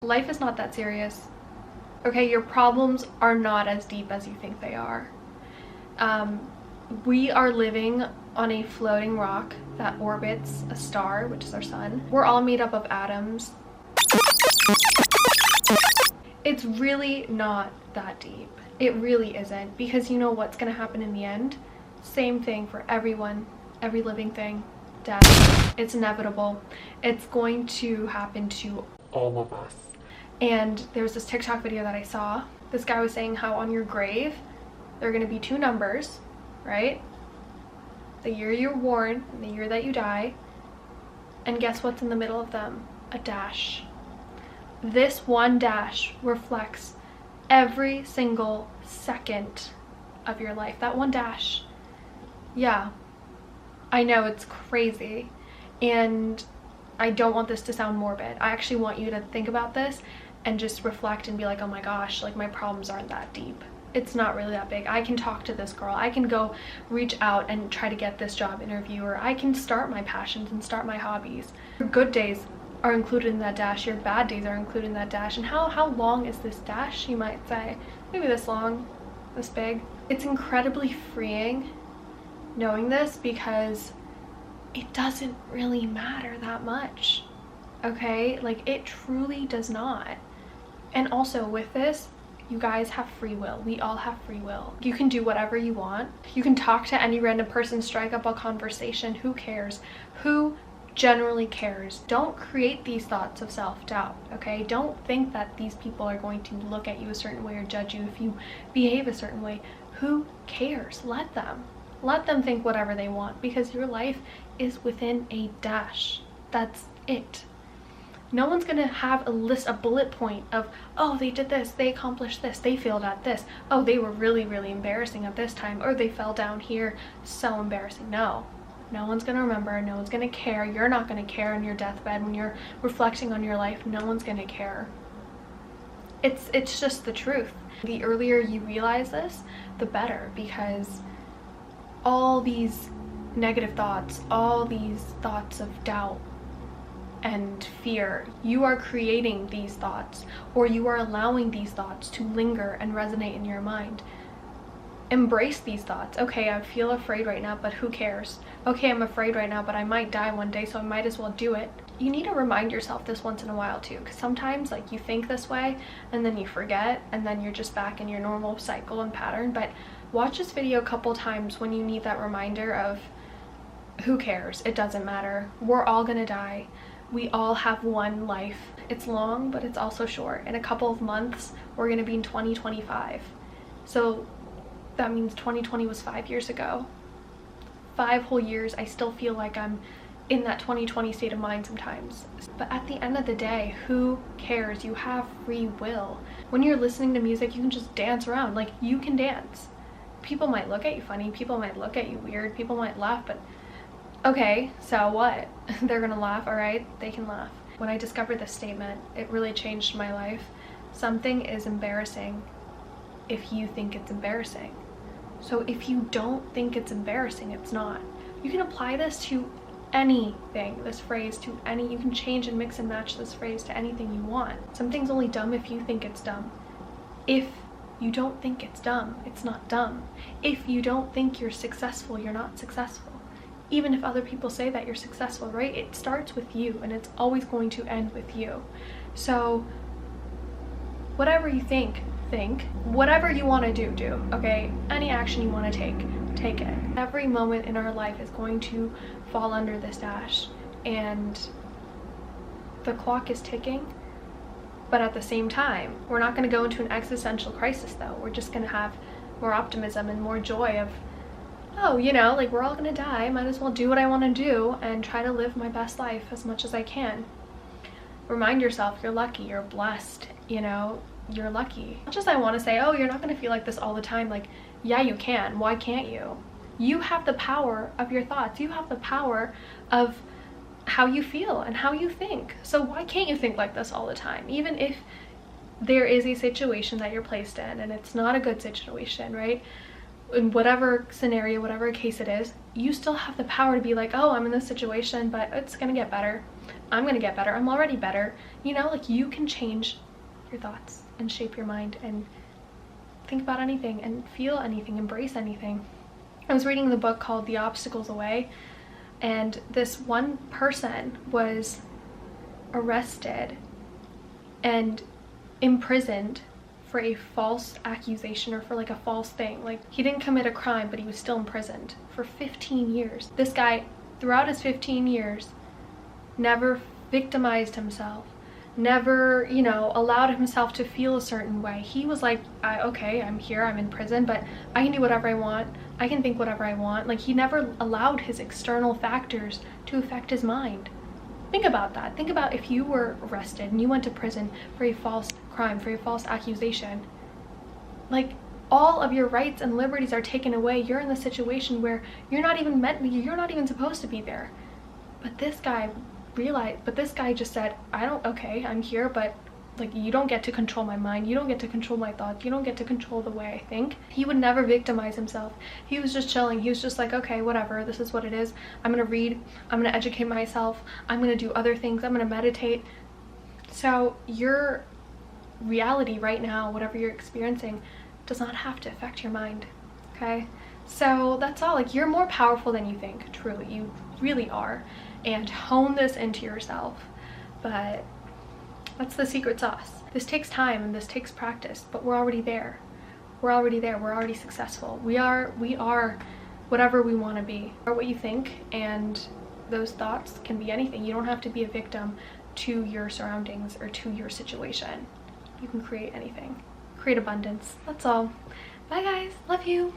Life is not that serious. Okay, your problems are not as deep as you think they are. We are living on a floating rock that orbits a star, which is our sun. We're all made up of atoms. It's really not that deep. It really isn't, because you know what's going to happen in the end? Same thing for everyone, every living thing. Death. It's inevitable. It's going to happen to all of us. And there was this TikTok video that I saw. This guy was saying how on your grave, there are going to be two numbers, right? The year you're born and the year that you die. And guess what's in the middle of them? A dash. This one dash reflects every single second of your life. That one dash. Yeah. I know, it's crazy. And I don't want this to sound morbid. I actually want you to think about this and just reflect and be like, oh my gosh, like my problems aren't that deep. It's not really that big. I can talk to this girl. I can go reach out and try to get this job interview, or I can start my passions and start my hobbies. Your good days are included in that dash. Your bad days are included in that dash. And how long is this dash, you might say? Maybe this long, this big. It's incredibly freeing knowing this, because it doesn't really matter that much. Okay? Like, it truly does not. And also with this, you guys have free will. We all have free will. You can do whatever you want. You can talk to any random person, strike up a conversation. Who cares? Who generally cares? Don't create these thoughts of self-doubt, okay? Don't think that these people are going to look at you a certain way or judge you if you behave a certain way. Who cares? Let them. Let them think whatever they want, because your life is within a dash. That's it. No one's gonna have a bullet point of, oh, they did this, they accomplished this, they failed at this, oh, they were really, really embarrassing at this time, or they fell down here, so embarrassing. No. No one's gonna remember, no one's gonna care. You're not gonna care on your deathbed when you're reflecting on your life. No one's gonna care. It's just the truth. The earlier you realize this, the better, because all these negative thoughts, all these thoughts of doubt and fear, you are creating these thoughts, or you are allowing these thoughts to linger and resonate in your mind. Embrace these thoughts. Okay, I feel afraid right now, but who cares? Okay, I'm afraid right now, but I might die one day, so I might as well do it. You need to remind yourself this once in a while too, because sometimes like you think this way and then you forget, and then you're just back in your normal cycle and pattern. But watch this video a couple times when you need that reminder of who cares? It doesn't matter. We're all gonna die. We all have one life. It's long, but it's also short. In a couple of months, we're gonna be in 2025. So that means 2020 was 5 years ago. 5 whole years. I still feel like I'm in that 2020 state of mind sometimes. But at the end of the day, who cares? You have free will. When you're listening to music, you can just dance around. Like, you can dance. People might look at you funny. People might look at you weird. People might laugh, but okay, so what? They're gonna laugh, all right? They can laugh. When I discovered this statement, it really changed my life. Something is embarrassing if you think it's embarrassing. So if you don't think it's embarrassing, it's not. You can apply this to anything, this phrase to any, you can change and mix and match this phrase to anything you want. Something's only dumb if you think it's dumb. If you don't think it's dumb, it's not dumb. If you don't think you're successful, you're not successful. Even if other people say that you're successful, right? It starts with you, and it's always going to end with you. So whatever you think. Whatever you want to do, okay? Any action you want to take it. Every moment in our life is going to fall under this dash, and the clock is ticking. But at the same time, we're not going to go into an existential crisis though. We're just going to have more optimism and more joy of, oh, you know, like, we're all gonna die, might as well do what I want to do and try to live my best life as much as I can. Remind yourself you're lucky, you're blessed, you know, you're lucky. Not just I want to say, oh, you're not gonna feel like this all the time. Like, yeah, you can. Why can't you? You have the power of your thoughts. You have the power of how you feel and how you think. So why can't you think like this all the time? Even if there is a situation that you're placed in and it's not a good situation, right? In whatever scenario, whatever case it is, you still have the power to be like, oh, I'm in this situation, but it's gonna get better. I'm gonna get better. I'm already better. You know, like, you can change your thoughts and shape your mind and think about anything and feel anything, embrace anything. I was reading the book called The Obstacles Away, and this one person was arrested and imprisoned for a false accusation, or for like a false thing. Like, he didn't commit a crime, but he was still imprisoned for 15 years. This guy, throughout his 15 years, never victimized himself, never, you know, allowed himself to feel a certain way. He was like, okay, I'm here, I'm in prison, but I can do whatever I want, I can think whatever I want. Like, he never allowed his external factors to affect his mind. Think about that. Think about if you were arrested and you went to prison for a false crime, for a false accusation. Like, all of your rights and liberties are taken away. You're in the situation where you're not even supposed to be there. But this guy just said, okay, I'm here, but like, you don't get to control my mind, you don't get to control my thoughts, you don't get to control the way I think. He would never victimize himself. He was just chilling. He was just like, okay, whatever, this is what it is. I'm gonna read, I'm gonna educate myself, I'm gonna do other things, I'm gonna meditate. So your reality right now, whatever you're experiencing, does not have to affect your mind, okay? So that's all. Like, you're more powerful than you think. Truly, you really are. And hone this into yourself. But that's the secret sauce. This takes time and this takes practice, but we're already there. We're already there. We're already successful. We are whatever we want to be. Or what you think, and those thoughts can be anything. You don't have to be a victim to your surroundings or to your situation. You can create anything. Create abundance. That's all. Bye guys. Love you.